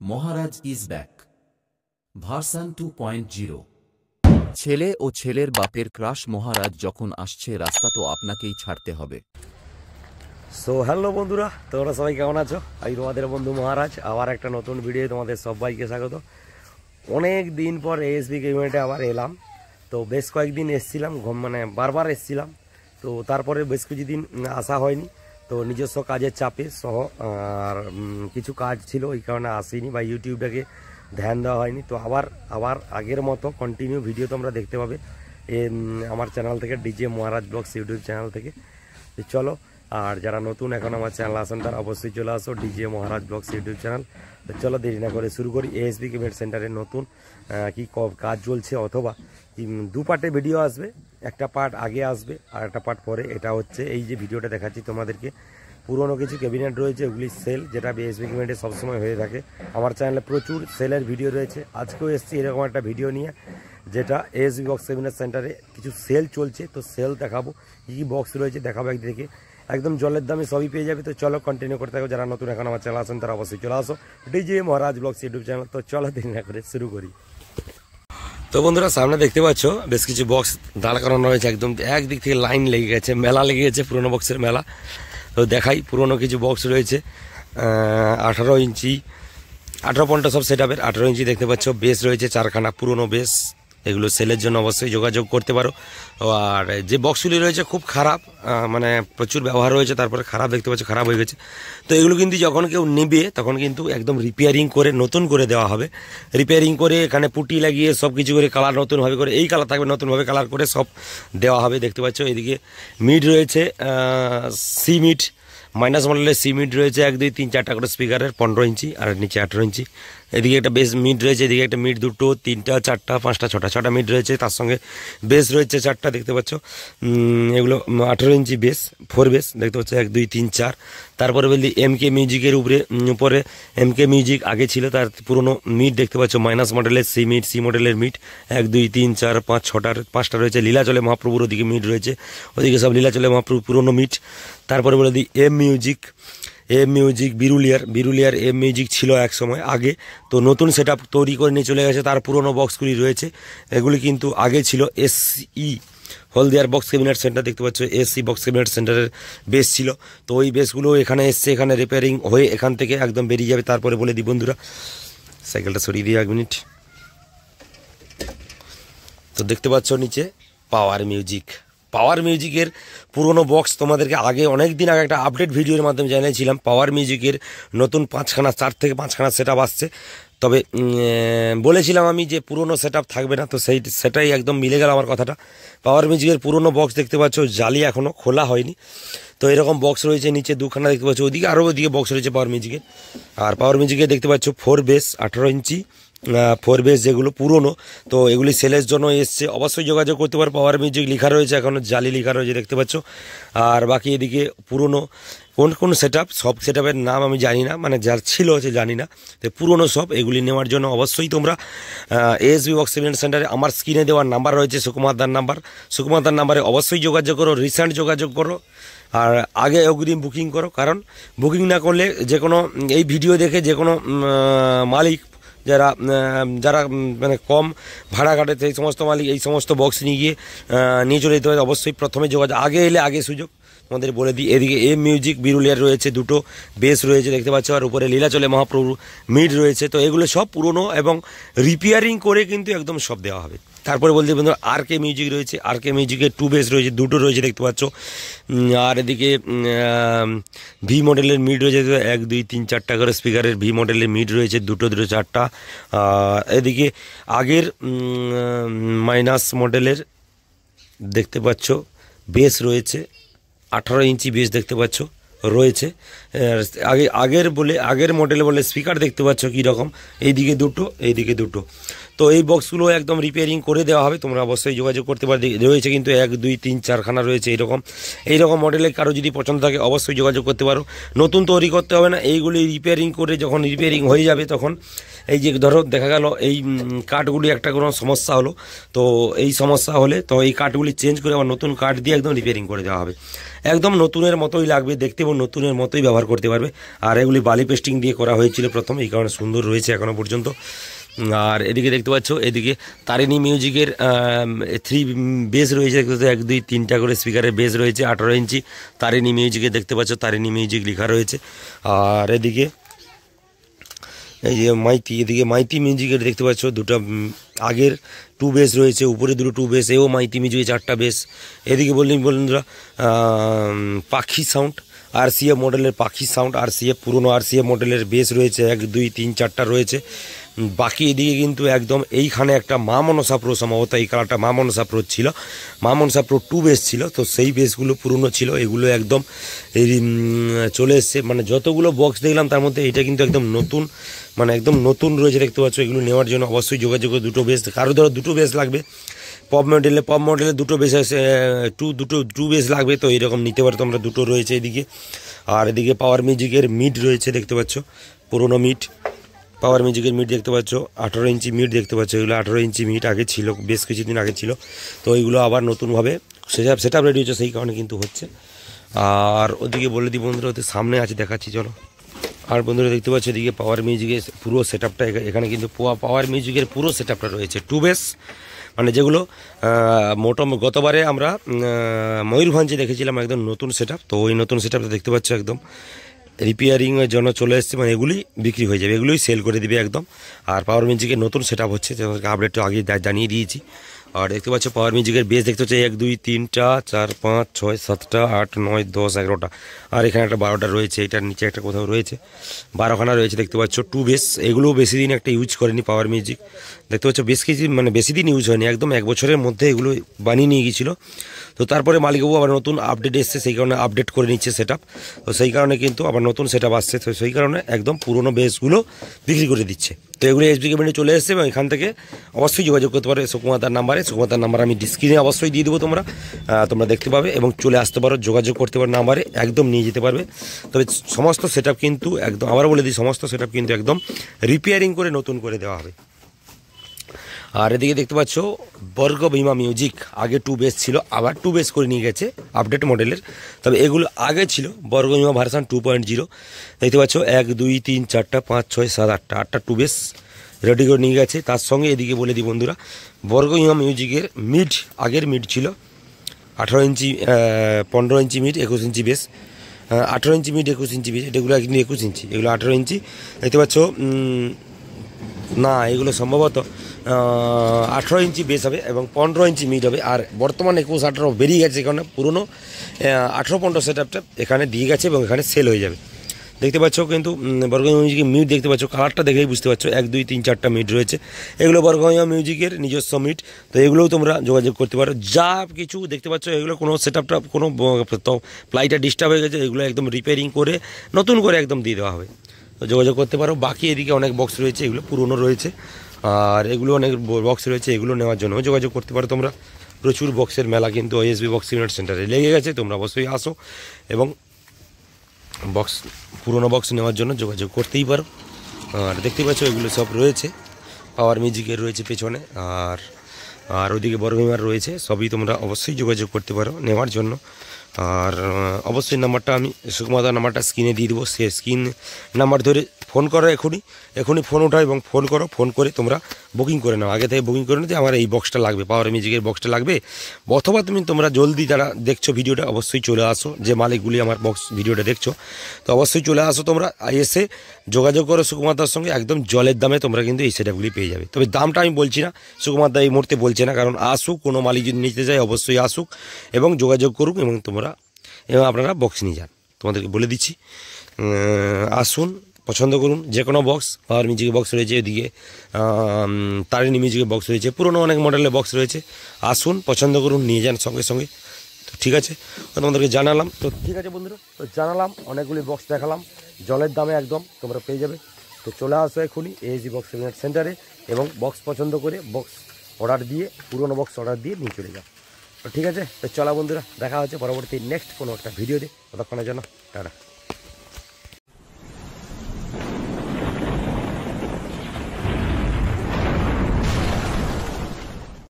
Maharaj is back version 2.0। ছেলে ও ছেলের বাপের ক্রাশ মহারাজ যখন আসছে রাস্তা তো আপনাকেই ছাড়তে হবে। সো হ্যালো বন্ধুরা, তোমরা সবাই কেমন আছো? আমি তোমাদের বন্ধু মহারাজ, আবার একটা নতুন ভিডিও তোমাদের সবাইকে স্বাগত। অনেক দিন পর এএসবি ইভেন্টে আবার এলাম। তো বেশ কয়েকদিন এসছিলাম, মানে বারবার এসছিলাম। তো তারপরে বেশ কিছুদিন আসা হয়নি, তো নিজস্ব কাজের চাপে সহ আর কিছু কাজ ছিল, ওই কারণে আসিনি বা ইউটিউবটাকে ধ্যান দেওয়া হয়নি। তো আবার আগের মতো কন্টিনিউ ভিডিও তোমরা দেখতে পাবে আমার চ্যানেল থেকে, ডিজে মহারাজ ব্লগস ইউটিউব চ্যানেল থেকে। তো চলো, আর যারা নতুন এখন আমার চ্যানেল আসেন তারা অবশ্যই চলে আসো ডিজে মহারাজ ব্লগস ইউটিউব চ্যানেল। তো চলো দেরি না করে শুরু করি। এএসবি ইভেন্ট সেন্টারের নতুন কি কাজ চলছে, অথবা দু পার্টে ভিডিও আসবে, একটা পার্ট আগে আসবে আর একটা পার্ট পরে। এটা হচ্ছে এই যে ভিডিওটা দেখাচ্ছি তোমাদেরকে, পুরনো কিছু ক্যাবিনেট রয়েছে, ওগুলি সেল, যেটা এএসবি ইভেন্টে সবসময় হয়ে থাকে। আমার চ্যানেলে প্রচুর সেলের ভিডিও রয়েছে। আজকেও এসেছি এরকম একটা ভিডিও নিয়ে, যেটা এএসবি বক্স ইভেন্ট সেন্টারে কিছু সেল চলছে। তো সেল দেখাবো, কী কী বক্স রয়েছে দেখাবো একদিকে, একদম জলের দামে সবই পেয়ে যাবে। তো চলো কন্টিনিউ করতে থাকো। যারা নতুন এখন আমার চ্যানেল আসেন তারা অবশ্যই চলে আসো ডিজে মহারাজ ব্লগস ইউটিউব চ্যানেল। তো চলো দেরি না করে শুরু করি। তো বন্ধুরা, সামনে দেখতে পাচ্ছ বেশ কিছু বক্স দাঁড় করানো রয়েছে, একদম একদিক থেকে লাইন লেগে গেছে, মেলা লেগে গেছে, পুরোনো বক্সের মেলা। তো দেখাই, পুরোনো কিছু বক্স রয়েছে 18 ইঞ্চি 18-50 সব সেট আপের 18 ইঞ্চি দেখতে পাচ্ছ। বেস রয়েছে 4খানা, পুরোনো বেস। এগুলো সেলের জন্য অবশ্যই যোগাযোগ করতে পারো। আর যে বক্সগুলি রয়েছে খুব খারাপ, মানে প্রচুর ব্যবহার রয়েছে, তারপরে খারাপ দেখতে পাচ্ছ, খারাপ হয়ে গেছে। তো এগুলো কিন্তু যখন কেউ নেবে তখন কিন্তু একদম রিপেয়ারিং করে নতুন করে দেওয়া হবে। রিপেয়ারিং করে এখানে পুটি লাগিয়ে সব কিছু করে কালার নতুনভাবে করে, এই কালার থাকবে নতুনভাবে কালার করে সব দেওয়া হবে। দেখতে পাচ্ছ এদিকে মিড রয়েছে, সি মিড মাইনাস মডেলের সি মিড রয়েছে 1, 2, 3, 4টা করে স্পিকারের 15 ইঞ্চি, আর নিচে 18 ইঞ্চি। এদিকে একটা বেস মিড রয়েছে, এদিকে একটা মিড 2, 3, 4, 5টা 6টা মিড রয়েছে, তার সঙ্গে বেস রয়েছে 4টা দেখতে পাচ্ছ। এগুলো 18 ইঞ্চি বেস, 4 বেস দেখতে পাচ্ছ, 1, 2, 3, 4। তারপরে বলি এমকে মিউজিকের উপরে এমকে মিউজিক আগে ছিল, তার পুরোনো মিড দেখতে পাচ্ছ, মাইনাস মডেলের সি মডেলের মিড 1, 2, 3, 4, 5, 5টা রয়েছে। লীলাচলে মহাপ্রভুর ওদিকে মিড রয়েছে, ওদিকে সব লীলাচলে মহাপ্রভু পুরোনো মিড। তারপরে বলে দিই এম মিউজিক বিরুলিয়ার এম মিউজিক ছিল এক সময় আগে, তো নতুন সেট আপ তৈরি করে নিয়ে চলে গেছে। তার পুরোনো বক্সগুলি রয়েছে, এগুলি কিন্তু আগে ছিল এসই হলদিয়ার বক্স ক্যাবিনেট সেন্টার দেখতে পাচ্ছ, এসি বক্স ক্যাবিনেট সেন্টারের বেস ছিল। তো ওই বেসগুলো এখানে এসছে, এখানে রিপেয়ারিং হয়ে এখান থেকে একদম বেরিয়ে যাবে। তারপরে বলে দিই বন্ধুরা, সাইকেলটা সরিয়ে দিয়ে 1 মিনিট। তো দেখতে পাচ্ছ নিচে পাওয়ার মিউজিকের পুরনো বক্স তোমাদেরকে আগে অনেক দিন আগে একটা আপডেট ভিডিওর মাধ্যমে জানিয়েছিলাম। পাওয়ার মিউজিকের নতুন 4 থেকে 5খানা সেট আপ আসছে। তবে বলেছিলাম আমি যে পুরনো সেট আপ থাকবে না, তো সেটাই একদম মিলে গেল আমার কথাটা। পাওয়ার মিউজিকের পুরনো বক্স দেখতে পাচ্ছ, জালি এখনও খোলা হয়নি। তো এরকম বক্স রয়েছে, নিচে 2খানা দেখতে পাচ্ছ, ওইদিকে আরও ওইদিকে বক্স রয়েছে পাওয়ার মিউজিকের। আর পাওয়ার মিউজিকে দেখতে পাচ্ছ 4 বেস 18 ইঞ্চি 4 বেস, যেগুলো পুরনো। তো এগুলি সেলের জন্য এসছে, অবশ্যই যোগাযোগ করতে পারো। পাওয়ার মিউজিক লেখা রয়েছে, এখনও জালি লেখা রয়েছে দেখতে পাচ্ছ। আর বাকি এদিকে পুরনো কোন সেট আপ, সব সেট আপের নাম আমি জানি না, মানে যার ছিল হচ্ছে জানি না। তো পুরনো সব এগুলি নেওয়ার জন্য অবশ্যই তোমরা এএসবি বক্স ইভেন্ট সেন্টারে আমার স্ক্রিনে দেওয়ার নাম্বার রয়েছে, সুকুমার দার নাম্বারে অবশ্যই যোগাযোগ করো, রিসেন্ট যোগাযোগ করো। আর আগে অগ্রিম বুকিং করো, কারণ বুকিং না করলে যে কোনো এই ভিডিও দেখে যে কোনো মালিক যারা মানে কম ভাড়া কাটে, সেই সমস্ত মালিক এই সমস্ত বক্স নিয়ে চলে যেতে হবে। অবশ্যই প্রথমে যোগাযোগ, আগে এলে আগে সুযোগ। আমাদের বলে দিই, এদিকে এম মিউজিক বিরুলিয়ার রয়েছে 2টো বেস রয়েছে দেখতে পাচ্ছ, আর উপরে লীলাচলে মহাপ্রভু মিড রয়েছে। তো এগুলো সব পুরনো এবং রিপেয়ারিং করে কিন্তু একদম সব দেওয়া হবে। তারপরে বলতে বন্ধু আরকে মিউজিক রয়েছে, আরকে মিউজিকের 2 বেস রয়েছে, 2টো রয়েছে দেখতে পাচ্ছ। আর এদিকে ভি মডেলের মিড রয়েছে 1, 2, 3, 4টা করে স্পিকারের ভি মডেলের মিড রয়েছে, 2টো 4টা। এদিকে আগের মাইনাস মডেলের দেখতে পাচ্ছ বেস রয়েছে, 18 ইঞ্চি বেস দেখতে পাচ্ছ রয়েছে। আগের মডেলে বলে স্পিকার দেখতে পাচ্ছ কীরকম, এইদিকে 2টো। তো এই বক্সগুলো একদম রিপেয়ারিং করে দেওয়া হবে, তোমরা অবশ্যই যোগাযোগ করতে পারো। রয়েছে কিন্তু 1, 2, 3, 4খানা রয়েছে এইরকম মডেলের। কারো যদি পছন্দ থাকে অবশ্যই যোগাযোগ করতে পারো। নতুন তৈরি করতে হবে না, এইগুলি রিপেয়ারিং করে যখন রিপেয়ারিং হয়ে যাবে তখন এই যে ধরো দেখা গেল এই কাঠগুলি একটা কোনো সমস্যা হলো, তো এই সমস্যা হলে তো এই কাঠগুলি চেঞ্জ করে আবার নতুন কাঠ দিয়ে একদম রিপেয়ারিং করে দেওয়া হবে। একদম নতুনের মতোই লাগবে দেখতে এবং নতুনের মতোই ব্যবহার করতে পারবে। আর এগুলি বালি পেস্টিং দিয়ে করা হয়েছিল প্রথম, এই কারণে সুন্দর রয়েছে এখনও পর্যন্ত। আর এদিকে দেখতে পাচ্ছ, এদিকে তারিণী মিউজিকের 3 বেস রয়েছে, 1 2 3টা করে স্পিকারের বেস রয়েছে। 18 ইঞ্চি তারিণী মিউজিকে দেখতে পাচ্ছ, তারিণী মিউজিক লেখা রয়েছে। আর এদিকে এই যে মাইতি, এদিকে মাইতি মিউজিকের দেখতে পাচ্ছ দুটো আগের 2 বেস রয়েছে, উপরে দুটো 2 বেস, এও মাইতি মিউজিকে 4টা বেস। এদিকে বন্ধুরা পাখি সাউন্ড, RCA মডেলের পাখি সাউন্ড, RCA পুরনো RCA মডেলের বেস রয়েছে, 1 2 3 4টা রয়েছে। বাকি এদিকে কিন্তু একদম এইখানে একটা মা মনসা প্রো, সম্ভবত এই কালারটা মা মনসা প্রো ছিল, মা মনসা প্রো 2 বেস ছিল, তো সেই বেসগুলো পুরনো ছিল, এগুলো একদম চলে এসছে। মানে যতগুলো বক্স দেখলাম তার মধ্যে এটা কিন্তু একদম নতুন, মানে একদম নতুন রয়েছে দেখতে পাচ্ছ। এগুলো নেওয়ার জন্য অবশ্যই যোগাযোগ করে, দুটো বেস, কারো ধরো দুটো বেস লাগবে, পপ মডেলে দুটো বেস আছে, টু বেস লাগবে, তো এরকম নিতে পারো তোমরা, দুটো রয়েছে এদিকে। আর এদিকে পাওয়ার মিউজিকের মিড রয়েছে দেখতে পাচ্ছ, পুরোনো মিড, পাওয়ার মিউজিকের মিড দেখতে পাচ্ছ, 18 ইঞ্চি মিড দেখতে পাচ্ছ। এগুলো 18 ইঞ্চি মিড আগে ছিল, বেশ কিছুদিন আগে ছিল, তো এইগুলো আবার নতুনভাবে সেট আপ রেডি হচ্ছে, সেই কারণে কিন্তু হচ্ছে। আর ওদিকে বলে দিই বন্ধুরা, ওদের সামনে আছে, দেখাচ্ছি চলো। আর বন্ধুরা দেখতে পাচ্ছ এদিকে পাওয়ার মিউজিকের পুরো সেট আপটা, এখানে কিন্তু পাওয়ার মিউজিকের পুরো সেট আপটা রয়েছে, 2 বেস, মানে যেগুলো গতবারে আমরা ময়ূরভঞ্জে দেখেছিলাম একদম নতুন সেট আপ, তো ওই নতুন সেট আপটা দেখতে পাচ্ছ একদম রিপেয়ারিংয়ের জন্য চলে এসছে, মানে এগুলি বিক্রি হয়ে যাবে, এগুলোই সেল করে দিবে একদম। আর পাওয়ার মিউজিকের নতুন সেট আপ হচ্ছে, আপডেটটা আগে জানিয়ে দিয়েছি। আর দেখতে পাচ্ছ পাওয়ার মিউজিকের বেস দেখতে পাচ্ছ 1 2 3টা 4 5 6 7টা 8 9 10 11টা, আর এখানে একটা 12টা রয়েছে, এটার নিচে একটা কোথাও রয়েছে, 12খানা রয়েছে দেখতে পাচ্ছ 2 বেস। এগুলোও বেশি দিন একটা ইউজ করেনি পাওয়ার মিউজিক, দেখতে পাচ্ছ বেশ কিছু, মানে বেশি দিন ইউজ হয়নি, একদম 1 বছরের মধ্যে এগুলো বানিয়ে নিয়ে গিয়েছিলো। তো তারপরে মালিকবাবু আবার নতুন আপডেট এসছে, সেই কারণে আপডেট করে নিচ্ছে সেট আপ, তো সেই কারণে কিন্তু আবার নতুন সেট আপ আসছে, তো সেই কারণে একদম পুরোনো বেসগুলো বিক্রি করে দিচ্ছে। তো এগুলো SB কেবিনেটে চলে এসছে, এবং এখান থেকে অবশ্যই যোগাযোগ করতে পারো সুকুমারদার নাম্বারে। সুকুমারদার নাম্বার আমি স্ক্রিনে অবশ্যই দিয়ে দেবো, তোমরা দেখতে পাবে এবং চলে আসতে পারো, যোগাযোগ করতে পারো নাম্বারে, একদম নিয়ে যেতে পারবে। তবে সমস্ত সেট আপ কিন্তু একদম, আবার বলে দিই, সমস্ত সেট আপ কিন্তু একদম রিপেয়ারিং করে নতুন করে দেওয়া হবে। আর এদিকে দেখতে পাচ্ছ বর্গভীমা মিউজিক, আগে 2 বেস ছিল, আবার 2 বেস করে নিয়ে গেছে আপডেট মডেলের, তবে এগুলো আগে ছিল বর্গভীমা ভার্সন 2.0। দেখতে পাচ্ছ 1 2 3 4টা 5 6 7 8টা 2 বেস রেডি করে নিয়ে গেছে। তার সঙ্গে এদিকে বলে দিই বন্ধুরা, বর্গভীমা মিউজিকের মিড, আগের মিড ছিল 18 ইঞ্চি 15 ইঞ্চি মিড, 21 ইঞ্চি বেস, 18 ইঞ্চি মিড 21 ইঞ্চি বেস, এগুলো কিন্তু 21 ইঞ্চি, এগুলো 18 ইঞ্চি দেখতে পাচ্ছ। না, এগুলো সম্ভবত 18 ইঞ্চি বেস হবে এবং 15 ইঞ্চি মিড হবে। আর বর্তমানে 21 18 বেরিয়ে গেছে, কারণে পুরনো 18 15 সেট আপটা এখানে দিয়ে গেছে এবং এখানে সেল হয়ে যাবে। দেখতে পাচ্ছ কিন্তু বর্গভীমা মিউজিকের মিড দেখতে পাচ্ছ, কালারটা দেখেই বুঝতে পারছো 1 2 3 4টা মিড রয়েছে, এগুলো বর্গভীমা মিউজিকের নিজস্ব মিড, তো এগুলোও তোমরা যোগাযোগ করতে পারো। যা কিছু দেখতে পাচ্ছ এগুলো কোনো সেট আপটা, কোনো প্লাইটা ডিস্টার্ব হয়ে গেছে, এগুলো একদম রিপেয়ারিং করে নতুন করে একদম দিয়ে দেওয়া হবে, তো যোগাযোগ করতে পারো। বাকি এদিকে অনেক বক্স রয়েছে, এগুলো পুরনো রয়েছে, আর এগুলো অনেক বক্স রয়েছে, এগুলো নেওয়ার জন্য যোগাযোগ করতে পারো তোমরা। প্রচুর বক্সের মেলা কিন্তু SB বক্স ইউনিট সেন্টারে লেগে গেছে, তোমরা অবশ্যই আসো এবং বক্স, পুরনো বক্স নেওয়ার জন্য যোগাযোগ করতেই পারো। আর দেখতে পাচ্ছ এগুলো সব রয়েছে, পাওয়ার মিউজিকের রয়েছে পেছনে, আর ওইদিকে বর্গভীমার রয়েছে, সবই তোমরা অবশ্যই যোগাযোগ করতে পারো নেওয়ার জন্য। আর অবশ্যই নাম্বারটা আমি সুকুমারদার নাম্বারটা স্ক্রিনে দিয়ে দেবো, সে স্ক্রিন নাম্বার ধরে ফোন করো, এখনই ফোন ওঠাও এবং ফোন করো, ফোন করে তোমরা বুকিং করে নাও, আগে থেকে বুকিং করে নিতে, আমার এই বক্সটা লাগবে, পাওয়ার মিউজিকের বক্সটা লাগবে। অথবা তোমরা জলদি যারা দেখছো ভিডিওটা অবশ্যই চলে আসো, যে মালিকগুলি আমার বক্স ভিডিওটা দেখছো, তো অবশ্যই চলে আসো তোমরা, এসে যোগাযোগ করো সুকুমারদার সঙ্গে, একদম জলের দামে তোমরা কিন্তু এই সেটআপগুলি পেয়ে যাবে। তবে দামটা আমি বলছি না, সুকুমারদা এই মুহূর্তে বলছে না, কারণ আসুক, কোনো মালিক যদি নিতে যায় অবশ্যই আসুক এবং যোগাযোগ করুক, এবং আপনারা বক্স নিয়ে যান, তোমাদেরকে বলে দিচ্ছি। আসুন, পছন্দ করুন যে কোনো বক্স, পাওয়ার মিউজিকের বক্স রয়েছে, এদিকে তারিণী মিউজিকের বক্স রয়েছে, পুরনো অনেক মডেলের বক্স রয়েছে, আসুন পছন্দ করুন, নিয়ে যান সঙ্গে সঙ্গে। তো ঠিক আছে, তোমাদেরকে জানালাম, তো ঠিক আছে বন্ধুরা, তো জানালাম, অনেকগুলি বক্স দেখালাম, জলের দামে একদম তোমরা পেয়ে যাবে। তো চলে আসো এখনই ASB বক্স ইউনিট সেন্টারে এবং বক্স পছন্দ করে বক্স অর্ডার দিয়ে, পুরনো বক্স অর্ডার দিয়ে নিয়ে চলে যাও। তো ঠিক আছে, তো চলা বন্ধুরা, দেখা হচ্ছে পরবর্তী নেক্সট কোনো একটা ভিডিওতে, ততক্ষণের জন্য টাটা।